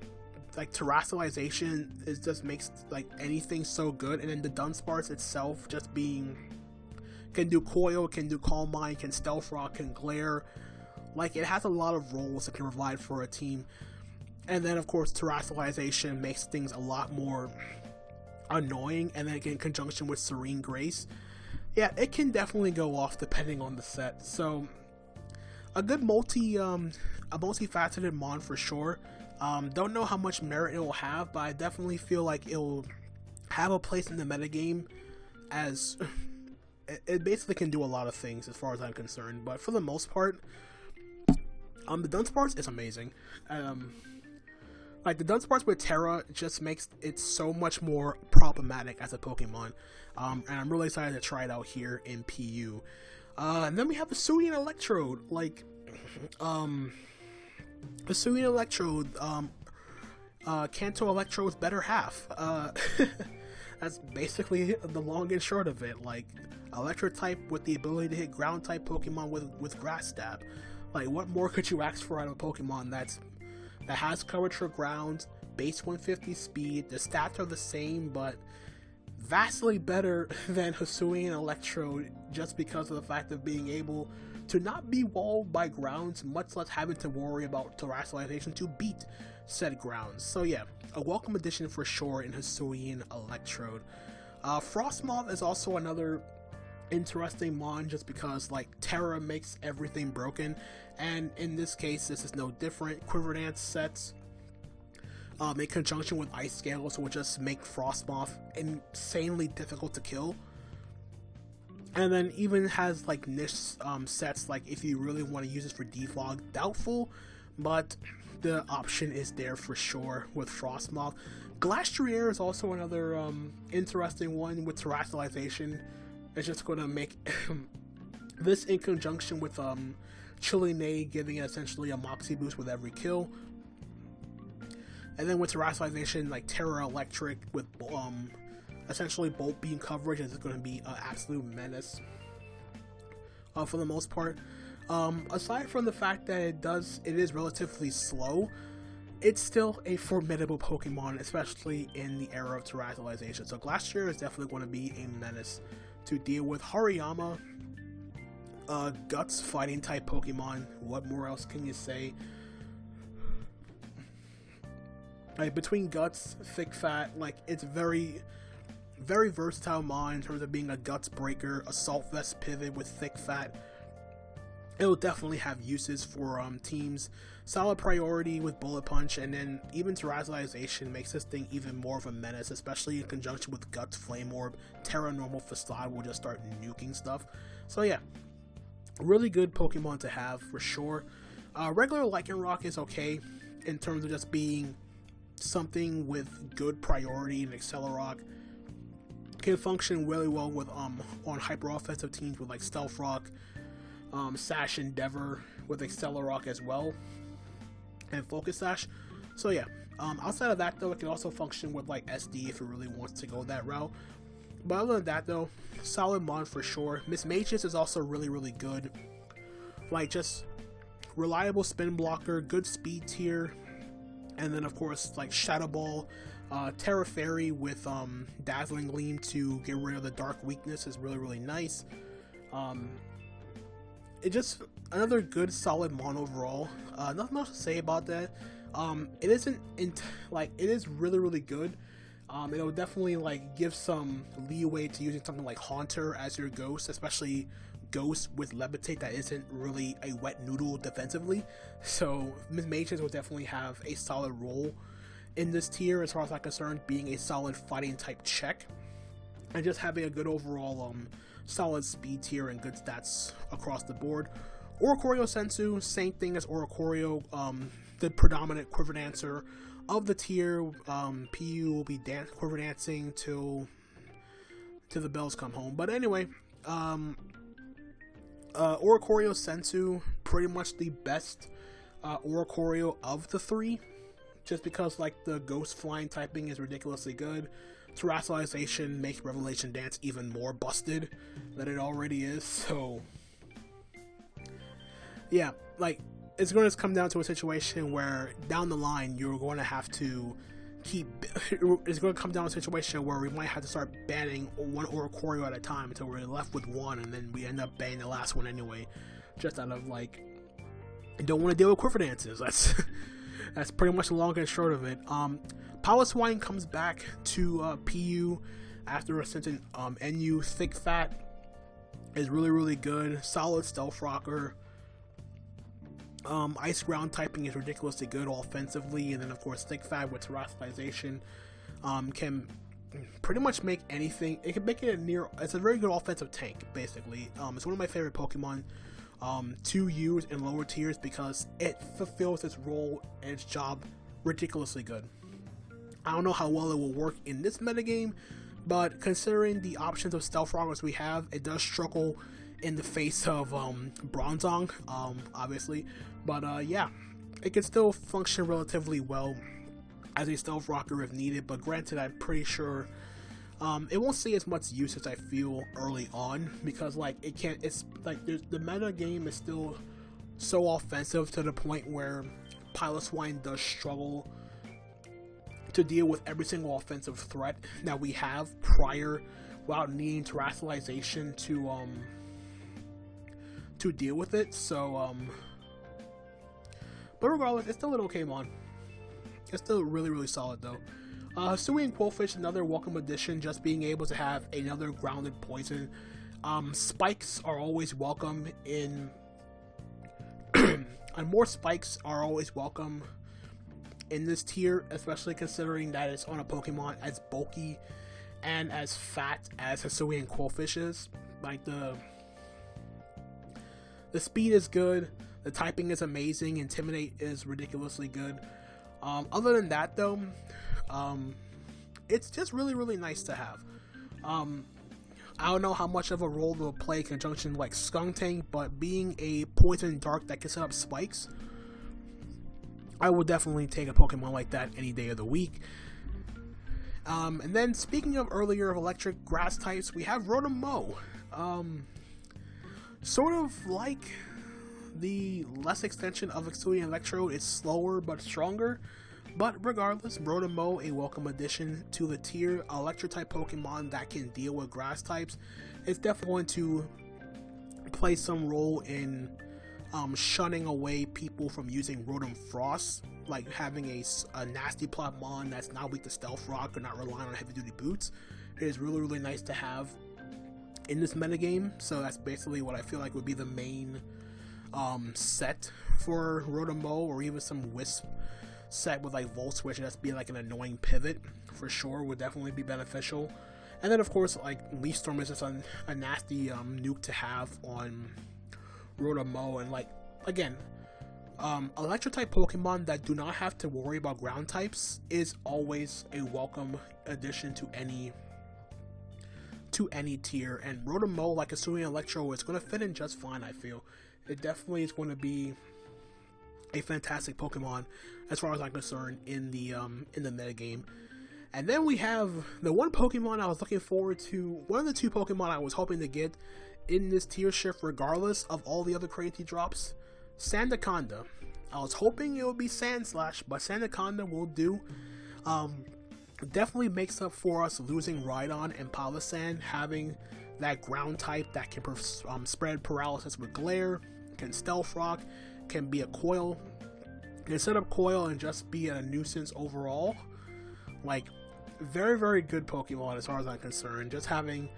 terrestrialization just makes like anything so good, and then the Dunsparce itself just can do Coil, can do Calm Mind, can Stealth Rock, can Glare. Like, it has a lot of roles it can provide for a team. And then of course terrestrialization makes things a lot more annoying, and then in conjunction with Serene Grace, yeah, it can definitely go off depending on the set. So a good multifaceted mon for sure. Don't know how much merit it will have, but I definitely feel like it will have a place in the metagame, as it basically can do a lot of things as far as I'm concerned. But for the most part, the Dunsparce is amazing. Like the Dunsparce with Terra just makes it so much more problematic as a Pokemon, and I'm really excited to try it out here in PU. And then we have the Hisuian Electrode, like the Hisuian Electrode, Kanto Electrode's better half. That's basically the long and short of it. Like, Electric type with the ability to hit ground type Pokemon with Grass Stab. Like, what more could you ask for out of a Pokemon that has coverage for ground, base 150 speed, the stats are the same, but vastly better than Hisuian Electrode, just because of the fact of being able to not be walled by grounds, much less having to worry about terrestrialization to beat said grounds. So yeah, a welcome addition for sure in Hisuian Electrode. Frostmoth is also another interesting mon, just because like Terra makes everything broken, and in this case this is no different. Quiver Dance sets in conjunction with Ice Scales will just make Frostmoth insanely difficult to kill. And then even has like niche sets, like if you really want to use this for defog, doubtful, but the option is there for sure with Frostmoth. Glastrier is also another interesting one with terrestrialization. It's just going to make this in conjunction with Chillinade, giving it essentially a Moxie boost with every kill. And then with terrestrialization, like Terra Electric with essentially Bolt Beam coverage is going to be an absolute menace for the most part. Aside from the fact that it is relatively slow, it's still a formidable Pokemon, especially in the era of terrestrialization. So Glastrier is definitely going to be a menace to deal with. Hariyama, Guts fighting type Pokemon. What more else can you say? Like between Guts, Thick Fat, like it's very versatile mon in terms of being a Guts breaker, Assault Vest pivot with Thick Fat. It'll definitely have uses for teams. Solid priority with Bullet Punch, and then even terrestrialization makes this thing even more of a menace, especially in conjunction with Guts Flame Orb. Terra Normal Facade will just start nuking stuff. So yeah, really good Pokemon to have for sure. Regular Lycanroc is okay in terms of just being something with good priority, and Accelerock can function really well with on hyper offensive teams with like Stealth Rock, Sash Endeavor with Accelerock as well, and Focus Sash. So yeah, outside of that though, it can also function with like SD if it really wants to go that route. But other than that though, solid mon for sure. Miss Mages is also really good. Like just reliable spin blocker, good speed tier, and then of course like Shadow Ball, Terra Fairy with Dazzling Gleam to get rid of the dark weakness is really nice. It just another good solid mon overall. Nothing else to say about that. It isn't it is really good. It'll definitely like give some leeway to using something like Haunter as your ghost, especially Ghost with Levitate that isn't really a wet noodle defensively. So Miss Mages will definitely have a solid role in this tier as far as I'm concerned, being a solid fighting type check, and just having a good overall solid speed tier and good stats across the board. Oricorio Sensu, same thing as Oricorio, the predominant Quiver Dancer of the tier. PU will be Quiver Dancing till the bells come home. But anyway, Oricorio Sensu, pretty much the best Oricorio of the three, just because like the Ghost Flying typing is ridiculously good. Terrestrialization makes Revelation Dance even more busted than it already is. So yeah, like it's going to come down to a situation where down the line you're going to have to it's going to come down to a situation where we might have to start banning one Oricorio at a time until we're left with one, and then we end up banning the last one anyway, just out of like, I don't want to deal with Quiver Dances. That's pretty much the long and short of it. Piloswine comes back to PU after a sentence. NU Thick Fat is really good. Solid Stealth Rocker. Ice ground typing is ridiculously good offensively, and then of course Thick Fat with terrestrialization can pretty much make anything. It can make it it's a very good offensive tank, basically. It's one of my favorite Pokemon to use in lower tiers because it fulfills its role and its job ridiculously good. I don't know how well it will work in this metagame, but considering the options of Stealth Rockers we have, it does struggle in the face of Bronzong, obviously. But yeah, it can still function relatively well as a Stealth Rocker if needed, but granted, I'm pretty sure it won't see as much use as I feel early on, because like it's like the meta game is still so offensive to the point where Piloswine does struggle to deal with every single offensive threat that we have prior, without needing terrestrialization to deal with it. So but regardless, it's still an okay mon. It's still really solid though. Hisuian Quillfish, another welcome addition, just being able to have another grounded poison. Spikes are always welcome in and more spikes are always welcome in this tier, especially considering that it's on a Pokemon as bulky and as fat as Hisuian Quillfish is. Like the speed is good, the typing is amazing, Intimidate is ridiculously good. Other than that though, it's just really nice to have. I don't know how much of a role they'll play in conjunction like Skuntank, but being a poison dark that can set up spikes, I would definitely take a Pokemon like that any day of the week. And then speaking of earlier of electric grass types, we have Rotom. Sort of like the less extension of Hisuian Electrode, it's slower but stronger. But regardless, Rotom, a welcome addition to the tier. Electric type Pokemon that can deal with grass types. It's definitely going to play some role in shunning away people from using Rotom Frost, like having a nasty Plotmon that's not weak to Stealth Rock or not relying on heavy duty boots. It is really nice to have in this metagame. So that's basically what I feel like would be the main set for Rotom, or even some Wisp set with like Volt Switch, and that's be like an annoying pivot for sure, would definitely be beneficial. And then of course like Leaf Storm is just a nasty nuke to have on Rotom, and like again, electric type Pokemon that do not have to worry about ground types is always a welcome addition to any tier, and Rotom, like Hisuian Electro, is going to fit in just fine. I feel it definitely is going to be a fantastic Pokemon as far as I'm concerned in the metagame. And then we have the one Pokemon I was looking forward to, one of the two Pokemon I was hoping to get in this tier shift regardless of all the other crazy drops, Sandaconda. I was hoping it would be Sandslash, but Sandaconda will do. Definitely makes up for us losing Rhydon and Palossand, having that ground type that can spread paralysis with Glare, can Stealth Rock, can be a Coil, can set up Coil and just be a nuisance overall. Like, very good Pokemon as far as I'm concerned. Just having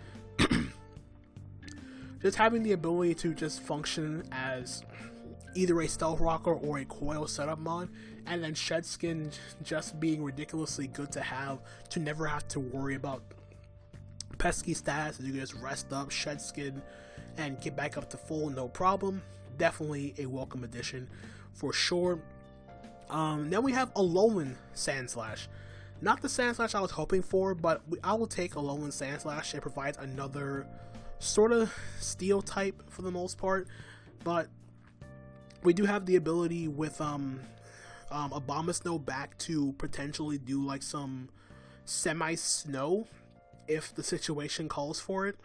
the ability to just function as either a Stealth Rocker or a Coil setup mon, and then Shed Skin just being ridiculously good to have, to never have to worry about pesky stats. You can just rest up, Shed Skin, and get back up to full, no problem. Definitely a welcome addition for sure. Then we have Alolan Sandslash. Not the Sandslash I was hoping for, but I will take Alolan Sandslash. It provides another sort of steel type for the most part, but we do have the ability with Abomasnow back to potentially do like some semi-snow if the situation calls for it.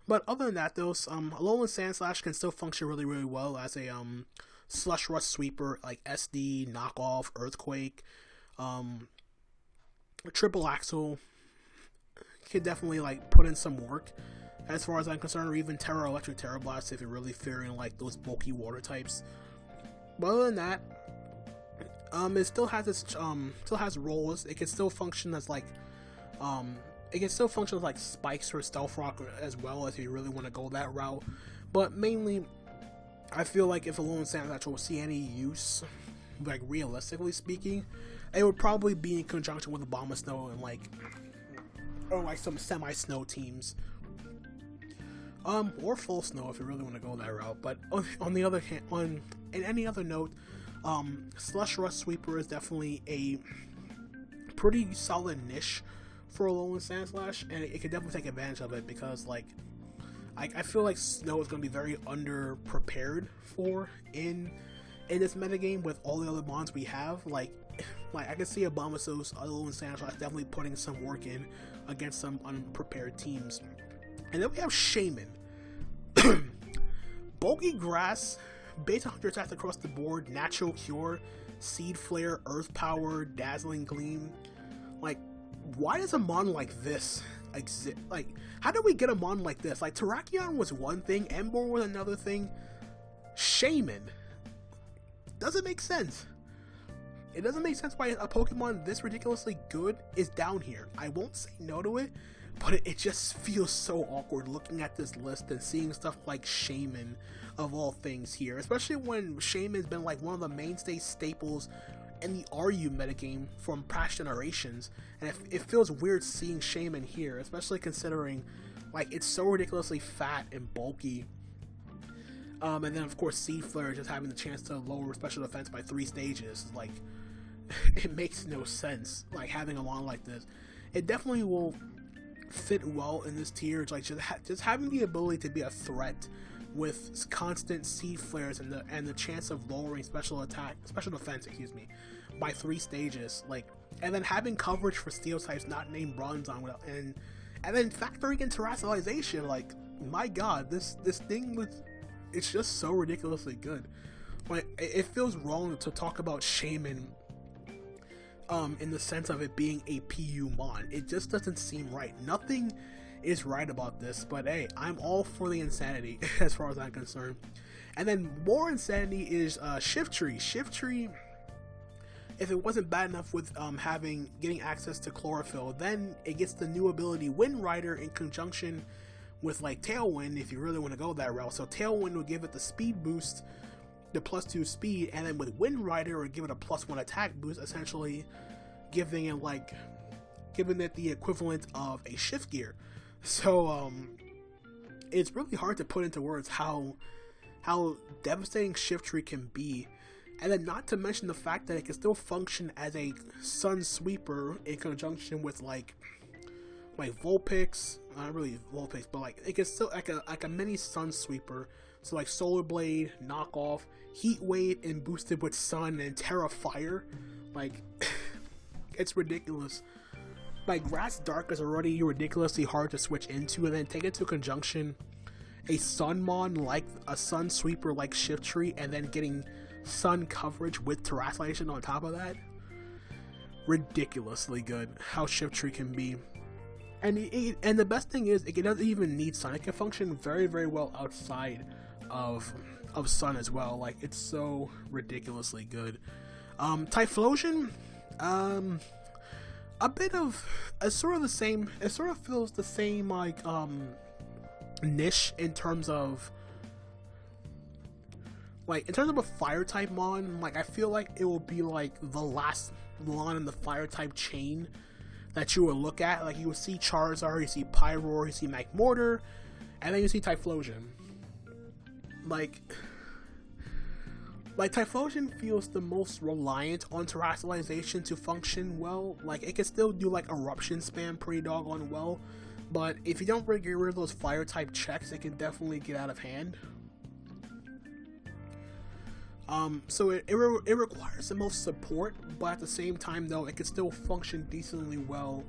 But other than that though, Alolan Sandslash can still function really well as a Slush Rush sweeper, like SD, Knockoff, Earthquake, Triple Axle. Can definitely like put in some work as far as I'm concerned, or even Terra Electric Terra Blast if you're really fearing like those bulky water types. But other than that, it still has roles. It can still function as like Spikes or Stealth Rock as well, if you really want to go that route. But mainly, I feel like if Alolan Sandslash will see any use, like realistically speaking, it would probably be in conjunction with Abomasnow and like, or like some semi-snow teams. Or full snow if you really want to go that route. But on the other hand, in any other note, Slush Rush Sweeper is definitely a pretty solid niche for Alolan Sandslash, and it can definitely take advantage of it because like I feel like snow is going to be very under prepared for in this metagame with all the other mons we have. Like I can see Abomasnow's Alolan Sandslash definitely putting some work in against some unprepared teams. And then we have Shaman. Bulky Grass, base 100 attacks across the board, Natural Cure, Seed Flare, Earth Power, Dazzling Gleam. Like, why does a mon like this exist? Like, how did we get a mon like this? Like, Terrakion was one thing, Emboar was another thing. Shaman doesn't make sense. It doesn't make sense why a Pokemon this ridiculously good is down here. I won't say no to it, but it just feels so awkward looking at this list and seeing stuff like Shaman of all things here, especially when Shaman's been like one of the mainstay staples in the RU metagame from past generations, and it feels weird seeing Shaman here, especially considering like it's so ridiculously fat and bulky. And then of course Seed Flare just having the chance to lower special defense by 3 stages, like it makes no sense. Like having a mon like this, it definitely will fit well in this tier. It's like just having the ability to be a threat with constant Seed Flares and the chance of lowering special defense, by 3 stages, like, and then having coverage for steel types not named Bronzong, and then factoring in terrestrialization. Like, my god, this thing with it's just so ridiculously good. Like, it feels wrong to talk about Shaman in the sense of it being a PU mon. It just doesn't seem right. Nothing is right about this, but hey, I'm all for the insanity as far as I'm concerned. And then more insanity is Shiftry. Shiftry, if it wasn't bad enough with getting access to Chlorophyll, then it gets the new ability Wind Rider in conjunction with like Tailwind if you really want to go that route. So Tailwind will give it the speed boost, the +2 speed, and then with Wind Rider would give it a +1 attack boost, essentially giving it the equivalent of a shift gear. So it's really hard to put into words how devastating Shiftry can be, and then not to mention the fact that it can still function as a Sun Sweeper in conjunction with like Vulpix, not really Vulpix, but like it can still like a mini Sun Sweeper. So like Solar Blade, Knockoff, Heat Wave, and boosted with Sun and Terra Fire. Like, it's ridiculous. Like, Grass Dark is already ridiculously hard to switch into, and then take into conjunction a Sunmon like a Sun Sweeper like Shiftry, and then getting Sun coverage with Terrestrialization on top of that. Ridiculously good how Shiftry can be. And the best thing is, it doesn't even need Sun. It can function very, very well outside of Sun as well. Like, it's so ridiculously good. Typhlosion, a bit of sort of the same. It sort of feels the same like niche in terms of a fire type mon. Like, I feel like it will be like the last mon in the fire type chain that you will look at. Like, you will see Charizard, you see Pyroar, you see Magmortar, and then you see Typhlosion. Like Typhlosion feels the most reliant on terrestrialization to function well. Like, it can still do like eruption spam pretty doggone well, but if you don't get rid of those fire type checks, it can definitely get out of hand. So it requires the most support, but at the same time though, it can still function decently well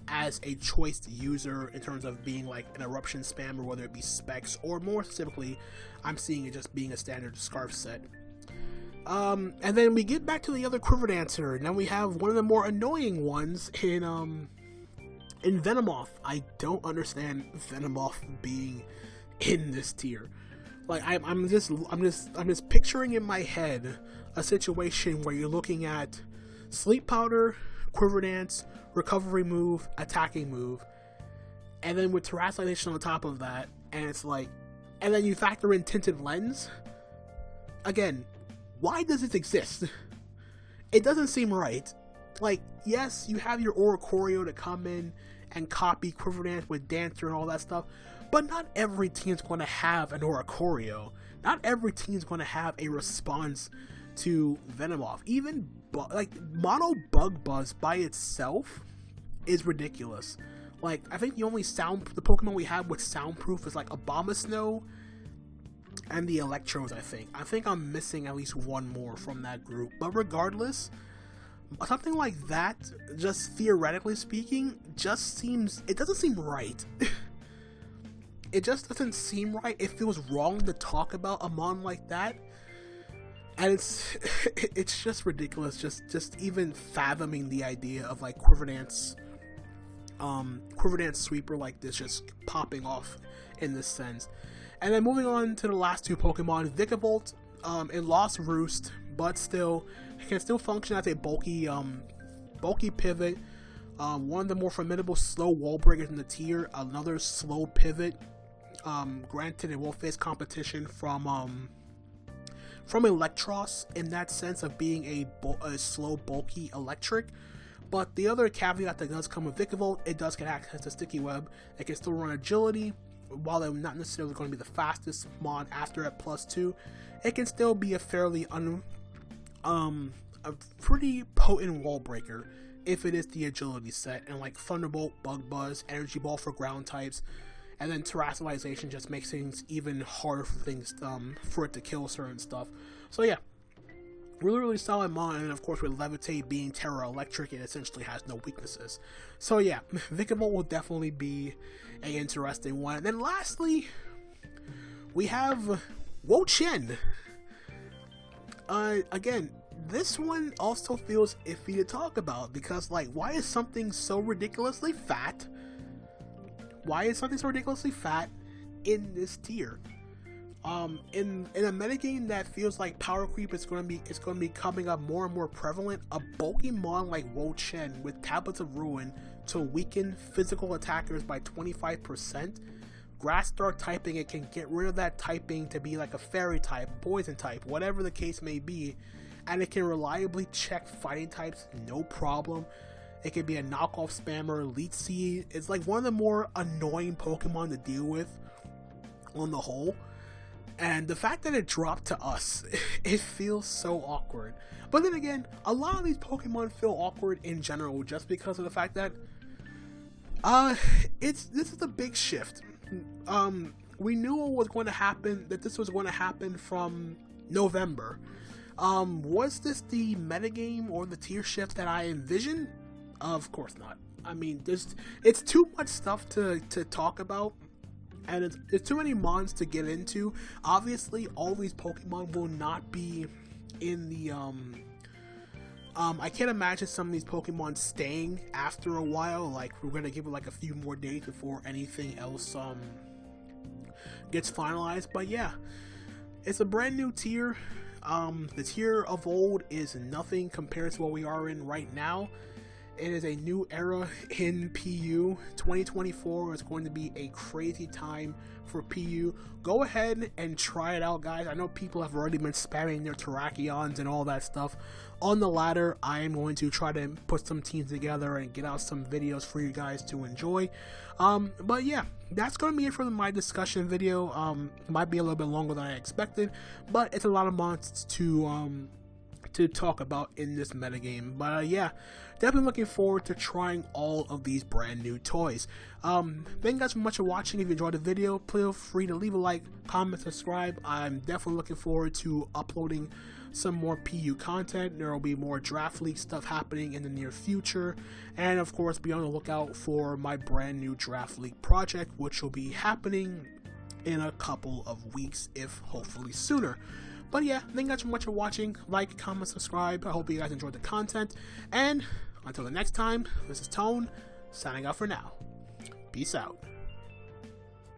as a choiced user in terms of being like an eruption spammer, whether it be specs or more specifically, I'm seeing it just being a standard scarf set. And then we get back to the other Quiver Dancer. Now we have one of the more annoying ones in Venomoth. I don't understand Venomoth being in this tier. Like, I'm just picturing in my head a situation where you're looking at Sleep Powder, Quiver Dance, Recovery move, Attacking move, and then with Terrestrialization on top of that, and it's like, and then you factor in Tinted Lens. again, why does this exist? It doesn't seem right. Like, yes, you have your Oricorio to come in and copy Quiver Dance with Dancer and all that stuff, but not every team's going to have an Oricorio. Not every team's going to have a response to Venomoth. Even like Mono Bug Buzz by itself is ridiculous. Like, I think the Pokemon we have with soundproof is like Abomasnow and the Electros. I think I'm missing at least one more from that group. But regardless, something like that, just theoretically speaking, it doesn't seem right. It just doesn't seem right. It feels wrong to talk about a mon like that. And it's just ridiculous, just even fathoming the idea of like Quiver Dance Sweeper like this just popping off in this sense. And then moving on to the last two Pokemon, Vikavolt, it lost Roost, but still, it can still function as a bulky pivot. One of the more formidable slow wall breakers in the tier, another slow pivot. Granted, it will face competition from Electros in that sense of being a slow, bulky electric. But the other caveat that does come with Vikavolt, it does get access to Sticky Web. It can still run agility, while they're not necessarily going to be the fastest mon after at +2. It can still be a fairly a pretty potent wall breaker if it is the agility set, and like Thunderbolt, Bug Buzz, Energy Ball for ground types. And then Terastallization just makes things even harder for it to kill certain stuff. So yeah, really solid mon. And of course, with Levitate being Terra Electric, it essentially has no weaknesses. So yeah, Vikavolt will definitely be an interesting one. And then lastly, we have Wo-Chien. Again, this one also feels iffy to talk about because, like, why is something so ridiculously fat? Why is something so ridiculously fat in this tier? In a metagame that feels like power creep is going to be coming up more and more prevalent, a bulky mon like Wo-Chien with Tablets of Ruin to weaken physical attackers by 25%. Grass Star typing, it can get rid of that typing to be like a fairy type, poison type, whatever the case may be, and it can reliably check fighting types, no problem. It can be a knockoff spammer. Leech Seed is like one of the more annoying Pokemon to deal with on the whole. And the fact that it dropped to us, it feels so awkward. But then again, a lot of these Pokemon feel awkward in general just because of the fact that this is a big shift. We knew it was going to happen, that this was going to happen from November. Was this the metagame or the tier shift that I envisioned? Of course not. I mean, it's too much stuff to talk about, and it's too many mons to get into. Obviously, all these Pokemon will not be in the I can't imagine some of these Pokemon staying after a while. Like, we're gonna give it like a few more days before anything else gets finalized. But yeah, it's a brand new tier. The tier of old is nothing compared to what we are in right now. It is a new era in PU. 2024 is going to be a crazy time for PU. Go ahead and try it out, guys. I know people have already been spamming their Terrakions and all that stuff on the ladder. I am going to try to put some teams together and get out some videos for you guys to enjoy. But yeah, that's going to be it for my discussion video. Might be a little bit longer than I expected, but it's a lot of months to talk about in this metagame. But yeah, definitely looking forward to trying all of these brand new toys. Thank you guys so much for watching. If you enjoyed the video, feel free to leave a like, comment, subscribe. I'm definitely looking forward to uploading some more PU content. There will be more Draft League stuff happening in the near future, and of course be on the lookout for my brand new Draft League project, which will be happening in a couple of weeks, if hopefully sooner. But yeah, thank you guys so much for watching. Like, comment, subscribe. I hope you guys enjoyed the content. And until the next time, this is Tone, signing out for now. Peace out.